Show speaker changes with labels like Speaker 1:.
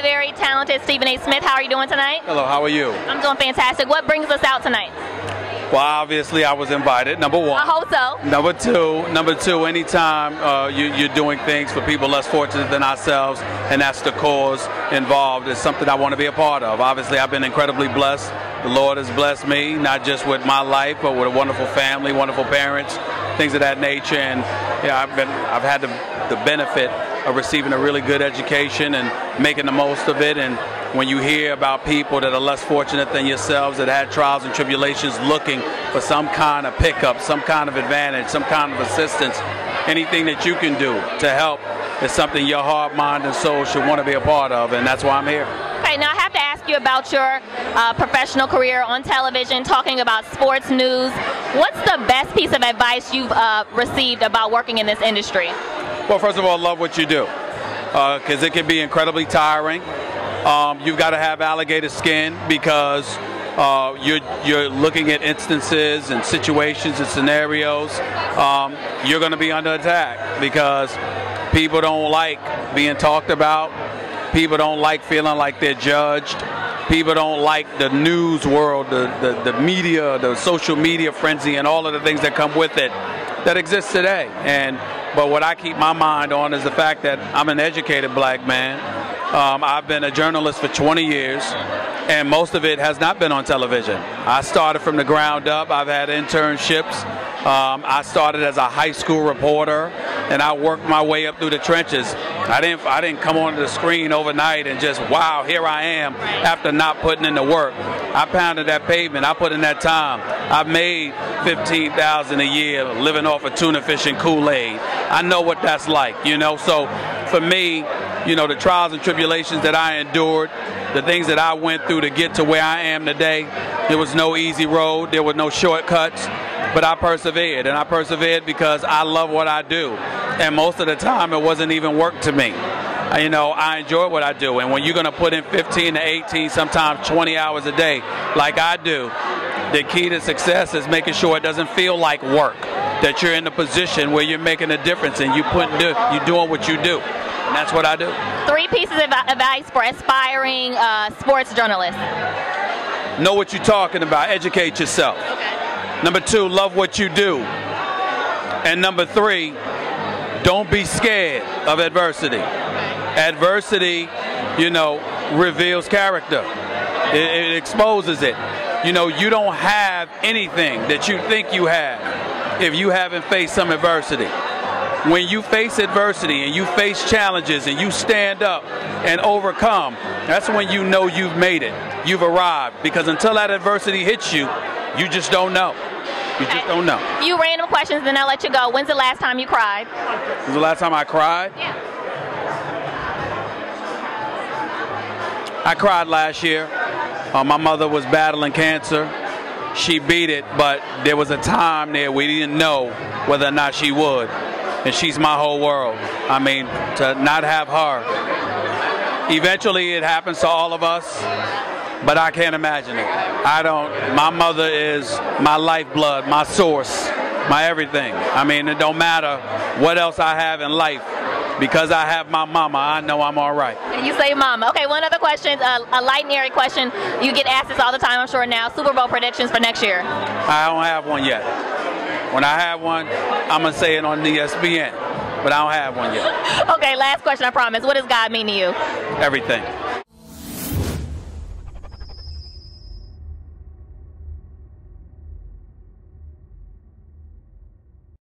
Speaker 1: very talented Stephen A. Smith. How are you doing tonight?
Speaker 2: Hello, how are you?
Speaker 1: I'm doing fantastic. What brings us out tonight?
Speaker 2: Well, obviously I was invited, number one.
Speaker 1: I hope so.
Speaker 2: Number two, anytime you're doing things for people less fortunate than ourselves, and that's the cause involved, is something I want to be a part of. Obviously, I've been incredibly blessed. The Lord has blessed me, not just with my life, but with a wonderful family, wonderful parents, things of that nature. And yeah, I've had the benefit of receiving a really good education and making the most of it. And when you hear about people that are less fortunate than yourselves, that had trials and tribulations, looking for some kind of pickup, some kind of advantage, some kind of assistance, anything that you can do to help is something your heart, mind, and soul should want to be a part of, and that's why I'm here.
Speaker 1: Okay, now I have to ask you about your professional career on television, talking about sports news. What's the best piece of advice you've received about working in this industry?
Speaker 2: Well, first of all, love what you do, because it can be incredibly tiring. You've got to have alligator skin, because you're looking at instances and situations and scenarios. You're going to be under attack because people don't like being talked about. People don't like feeling like they're judged. People don't like the news world, the media, the social media frenzy, and all of the things that come with it that exists today. But what I keep my mind on is the fact that I'm an educated black man. I've been a journalist for 20 years, and most of it has not been on television. I started from the ground up. I've had internships. I started as a high school reporter, and I worked my way up through the trenches. I didn't come onto the screen overnight and just, wow, here I am, after not putting in the work. I pounded that pavement. I put in that time. I've made $15,000 a year living off of tuna fish and Kool-Aid. I know what that's like, you know. So for me, you know, the trials and tribulations that I endured, the things that I went through to get to where I am today, there was no easy road, there were no shortcuts, but I persevered, and I persevered because I love what I do. And most of the time, it wasn't even work to me. You know, I enjoy what I do, and when you're going to put in 15 to 18, sometimes 20 hours a day, like I do, the key to success is making sure it doesn't feel like work, that you're in a position where you're making a difference and you're doing what you do. And that's what I do. 3
Speaker 1: pieces of advice for aspiring sports journalists.
Speaker 2: Know what you're talking about. Educate yourself.
Speaker 1: Okay.
Speaker 2: Number 2, love what you do. And number 3, don't be scared of adversity. Adversity, you know, reveals character. It exposes it. You know, you don't have anything that you think you have if you haven't faced some adversity. When you face adversity and you face challenges and you stand up and overcome, that's when you know you've made it. You've arrived. Because until that adversity hits you, you just don't know. You just don't know.
Speaker 1: A few random questions, then I'll let you go. When's the last time you cried?
Speaker 2: When's the last time I cried?
Speaker 1: Yeah.
Speaker 2: I cried last year. My mother was battling cancer. She beat it, but there was a time there we didn't know whether or not she would. And she's my whole world. I mean, to not have her. Eventually it happens to all of us, but I can't imagine it. My mother is my lifeblood, my source, my everything. I mean, it don't matter what else I have in life. Because I have my mama, I know I'm all right.
Speaker 1: You say mama. Okay, one other question, a light and airy question. You get asked this all the time, I'm sure now. Super Bowl predictions for next year.
Speaker 2: I don't have one yet. When I have one, I'm going to say it on ESPN. But I don't have one yet.
Speaker 1: Okay, last question, I promise. What does God mean to you?
Speaker 2: Everything.